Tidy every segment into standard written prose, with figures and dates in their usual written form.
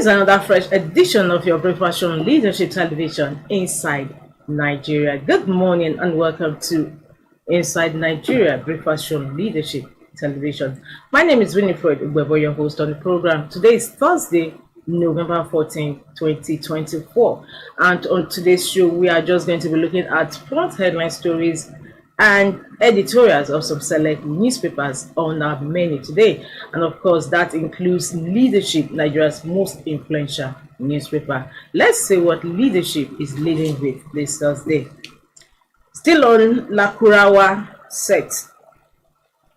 another fresh edition of your breakfast show on Leadership Television, Inside Nigeria. Good morning and welcome to Inside Nigeria, breakfast show on Leadership Television. My name is Winifred Ubebo, your host on the program. Today is Thursday, November 14, 2024. And on today's show, we are just going to be looking at front headline stories and editorials of some select newspapers on our menu today. And of course, that includes Leadership, Nigeria's most influential newspaper. Let's see what Leadership is leading with this Thursday. Still on Lakurawa set.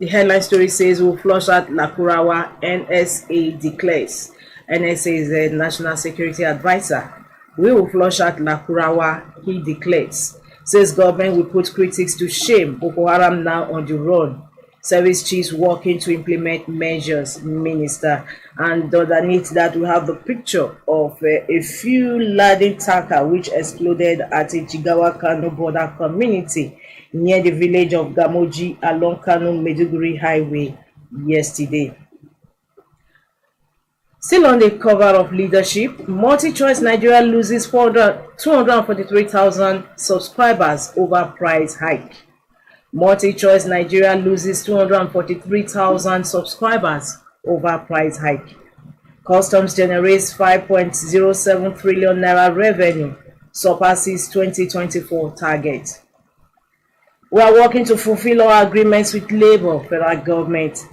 The headline story says, we'll flush out Lakurawa, NSA declares. NSA is the National Security Advisor. We will flush out Lakurawa, he declares. Says government will put critics to shame. Boko Haram now on the run. Service chiefs working to implement measures, minister. And underneath that, we have the picture of a fuel laden tanker which exploded at a Jigawa Kano border community near the village of Gamoji along Kano Maiduguri Highway yesterday. Still on the cover of Leadership, Multi-Choice Nigeria loses 243,000 subscribers over price hike. Multi-Choice Nigeria loses 243,000 subscribers over price hike. Customs generates 5.07 trillion naira revenue, surpasses 2024 target. We are working to fulfill our agreements with Labour, federal government.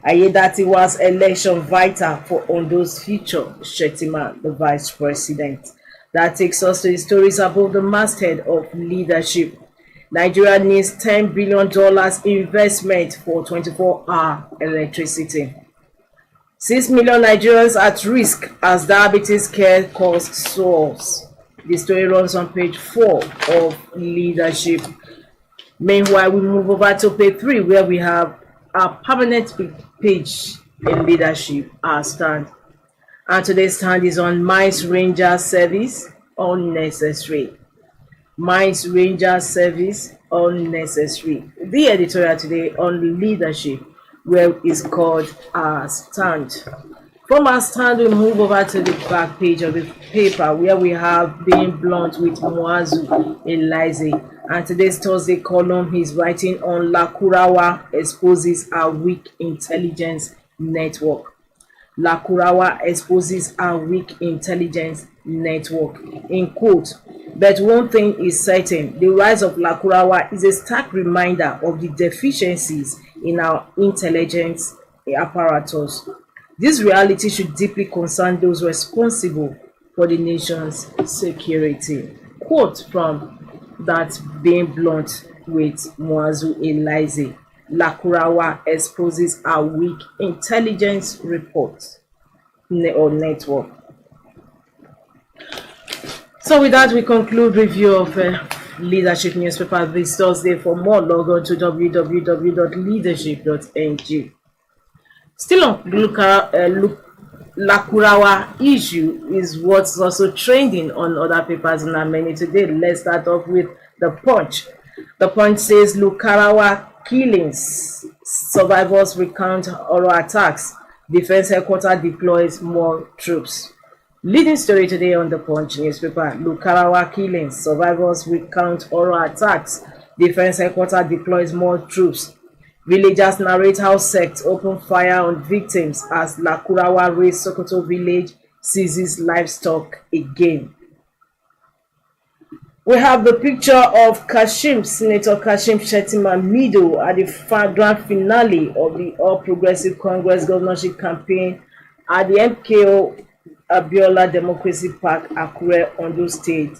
Ayedatiwa's election vital for Ondo's future, Shettima, the vice president. That takes us to the stories above the masthead of Leadership. Nigeria needs $10 billion investment for 24-hour electricity. 6 million Nigerians at risk as diabetes care cost soars. The story runs on page 4 of Leadership. Meanwhile, we move over to page 3 where we have our permanent page in Leadership, our stand. And today's stand is on Mines Ranger Service, unnecessary. Mines Ranger Service, unnecessary. The editorial today on Leadership, where is called our stand. From our stand, we move over to the back page of the paper where we have Being Blunt with Muazu Elize. And today's Thursday column, he's writing on Lakurawa exposes a weak intelligence network. Lakurawa exposes a weak intelligence network. In quote, but one thing is certain, the rise of Lakurawa is a stark reminder of the deficiencies in our intelligence apparatus. This reality should deeply concern those responsible for the nation's security. Quote from that Being Blunt with Muazu Elize. Lakurawa exposes a weak intelligence report or network. So with that, we conclude review of Leadership newspaper this Thursday. For more, log on to www.leadership.ng. Still on Lakurawa issue is what's also trending on other papers in our menu today. Let's start off with The Punch. The Punch says Lakurawa killings, survivors recount horror attacks, Defense Headquarters deploys more troops. Leading story today on The Punch newspaper, Lakurawa killings, survivors recount horror attacks, Defense Headquarters deploys more troops. Villagers narrate how sects open fire on victims as Lakurawa raid Sokoto village seizes livestock again. We have the picture of Senator Kashim Shettima Mido at the grand finale of the All Progressive Congress governorship campaign at the MKO Abiola Democracy Park, Akure, Ondo State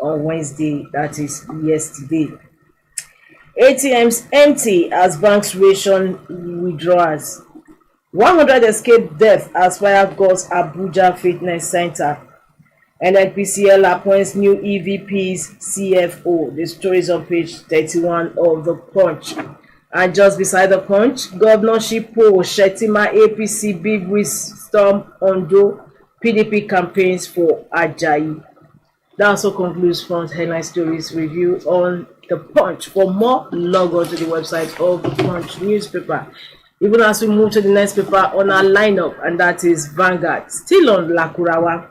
on Wednesday, that is yesterday. ATMs empty as banks ration withdrawals. 100 escape death as fire gulls Abuja Fitness Center. NNPCL appoints new EVP's CFO. The story is on page 31 of The Punch. And just beside The Punch, governorship poll, Shettima APC big risk storm Ondo, PDP campaigns for Ajayi. That also concludes front headline stories review on The Punch. For more, log on to the website of The Punch newspaper. Even as we move to the next paper on our lineup, and that is Vanguard. Still on Lakurawa.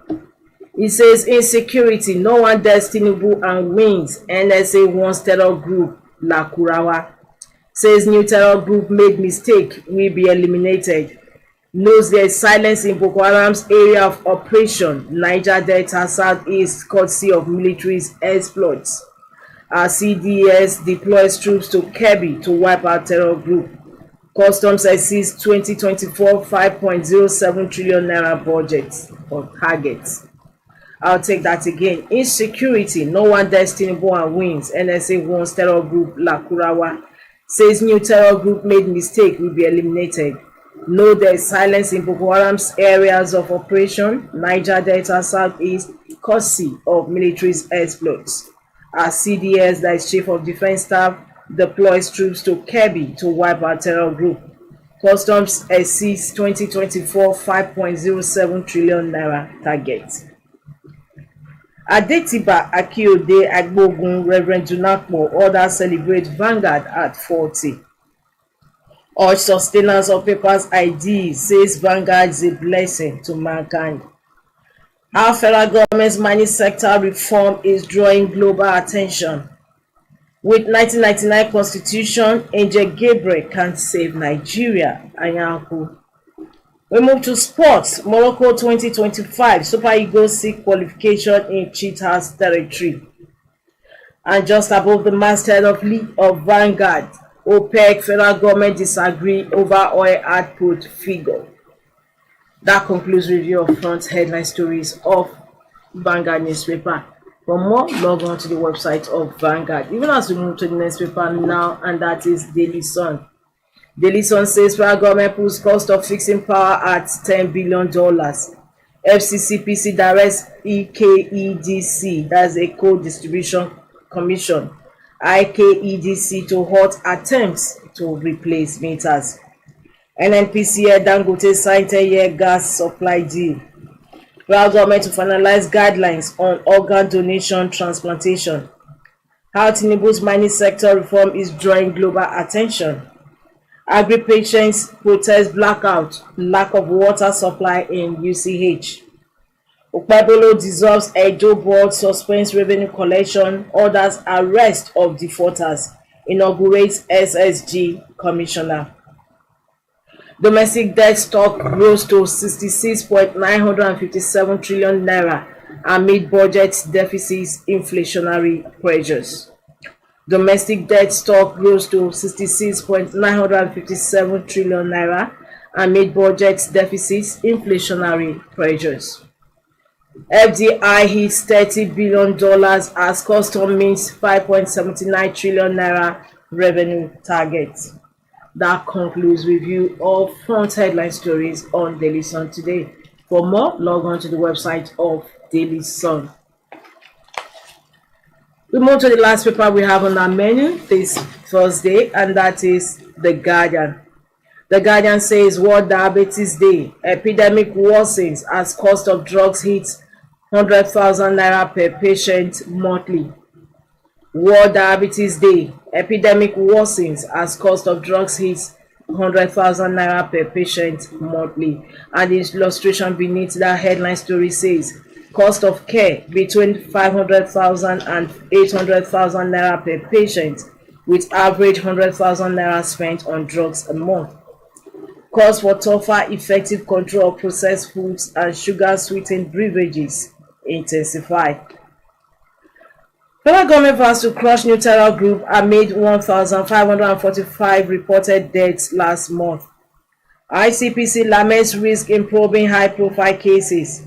It says insecurity, no one dares Tinubu and wins. NSA wants terror group Lakurawa. Says new terror group made mistake, will be eliminated. Knows there is silence in Boko Haram's area of operation, Niger Delta Southeast, courtesy of military's exploits. Our CDS deploys troops to Kebbi to wipe out terror group. Customs seizes 2024 5.07 trillion naira budget for targets. I'll take that again. Insecurity, no one dares Tinubu and wins. NSA wants terror group Lakurawa. Says new terror group made mistake, will be eliminated. Know there is silence in Boko Haram's areas of operation, Niger Delta Southeast, courtesy of military's exploits. Our CDS, that is Chief of Defense Staff, deploys troops to Kebbi to wipe out terror group. Customs seizes 2024 5.07 trillion naira target. Adetiba Akiode Agbogun Reverend Junakpo others celebrate Vanguard at 40. Urge sustainers of papers ID, says Vanguard is a blessing to mankind. Our federal government's mining sector reform is drawing global attention. With 1999 constitution, Angel Gabriel can't save Nigeria. Anyanku. We move to sports. Morocco 2025 Super Eagles seek qualification in Cheetahs territory. And just above the masthead of League of Vanguard, OPEC federal government disagree over oil output figure. That concludes review of front headline stories of Vanguard newspaper. For more, log on to the website of Vanguard. Even as we move to the next paper now, and that is Daily Sun. Daily Sun says federal government puts cost of fixing power at $10 billion. FCCPC directs EKEDC, that's a Coal Distribution Commission, IKEDC, to halt attempts to replace meters. NNPCL Dangote signed 10-year gas supply deal. Federal government to finalize guidelines on organ donation transplantation. How Tinubu's mining sector reform is drawing global attention. Agri-patients protest blackout, lack of water supply in UCH. Okpebolo dissolves Edo board, suspends revenue collection, orders arrest of defaulters, inaugurates SSG commissioner. Domestic debt stock rose to 66.957 trillion naira amid budget deficits, inflationary pressures. Domestic debt stock rose to 66.957 trillion naira amid budget deficits, inflationary pressures. FDI hits $30 billion as custom meets 5.79 trillion naira revenue target. That concludes review of front headline stories on Daily Sun today. For more, log on to the website of Daily Sun. We move to the last paper we have on our menu this Thursday, and that is The Guardian. The Guardian says World Diabetes Day, epidemic worsens as cost of drugs hits 100,000 naira per patient monthly. World Diabetes Day, epidemic worsens as cost of drugs hits 100,000 naira per patient monthly. And the illustration beneath that headline story says cost of care between 500,000 and 800,000 naira per patient, with average 100,000 naira spent on drugs a month. Calls for tougher effective control of processed foods and sugar sweetened beverages intensify. Federal government vows to crush new terror group amid 1,545 reported deaths last month. ICPC laments risk in probing high-profile cases.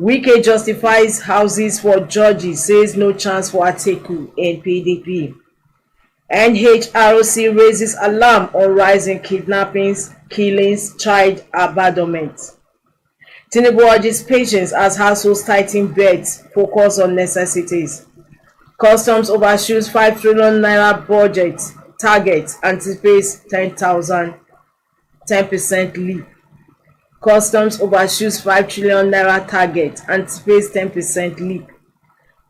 Wike justifies houses for judges, says no chance for Atiku in PDP. NHRC raises alarm on rising kidnappings, killings, child abandonment. Tinubu urges patience as households tighten beds, focus on necessities. Customs overshoots 5 trillion naira budget target, anticipates 10% leap. Customs overshoots 5 trillion naira target, anticipates 10% leap.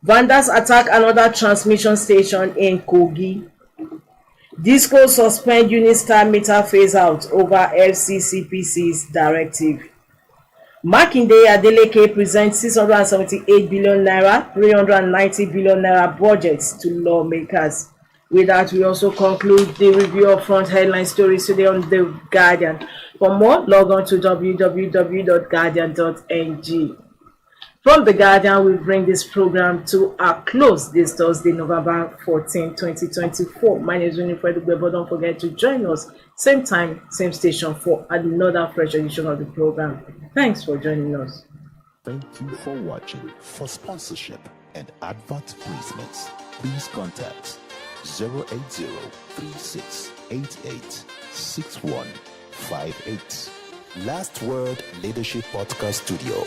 Vandals attack another transmission station in Kogi. Disco suspend Unistar meter phase out over FCCPC's directive. Makinde Adeleke presents 678 billion naira, 390 billion naira budgets to lawmakers. With that, we also conclude the review of front headline stories today on The Guardian. For more, log on to www.guardian.ng. From The Guardian, we bring this program to a close this Thursday, November 14, 2024. My name is Winifred Ugbebo. Don't forget to join us, same time, same station, for another fresh edition of the program. Thanks for joining us. Thank you for watching. For sponsorship and advert placements, please contact 080-3688-6158. Last Word Leadership Podcast Studio.